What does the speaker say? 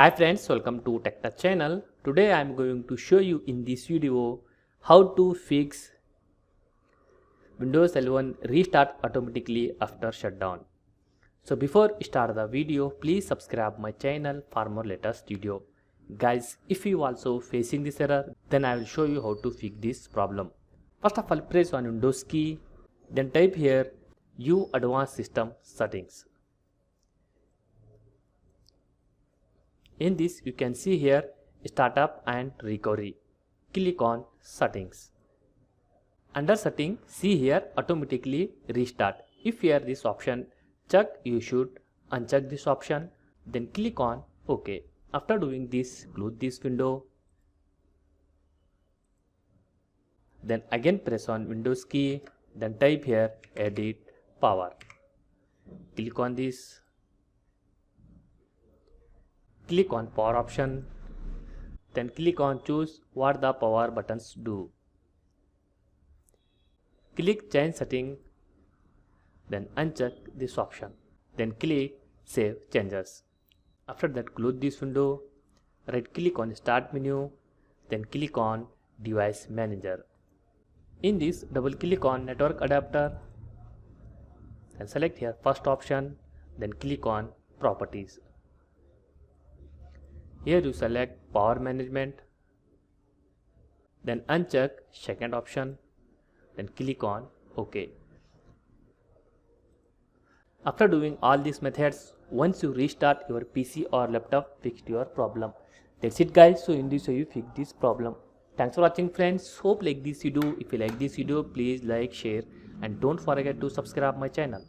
Hi friends, welcome to TechTouch channel. Today I am going to show you in this video how to fix Windows 11 restart automatically after shutdown. So before start the video, please subscribe my channel for more latest video. Guys, if you also facing this error, then I will show you how to fix this problem. First of all, press on Windows key, then type here U Advanced System Settings. In this you can see here Startup and Recovery. Click on Settings. Under Setting, see here Automatically Restart. If here this option check, you should uncheck this option, then click on OK. After doing this, close this window. Then again press on Windows key, then type here Edit Power. Click on this. Click on Power option, then click on Choose what the power buttons do. Click Change Setting, then uncheck this option, then click Save Changes. After that, close this window, right click on Start menu, then click on Device Manager. In this, double click on Network Adapter, and select here first option, then click on Properties. Here you select Power Management, then uncheck second option, then click on OK. After doing all these methods, once you restart your PC or laptop, fixed your problem. That's it guys. So in this way you fix this problem. Thanks for watching friends. Hope like this video. If you like this video, please like, share and don't forget to subscribe my channel.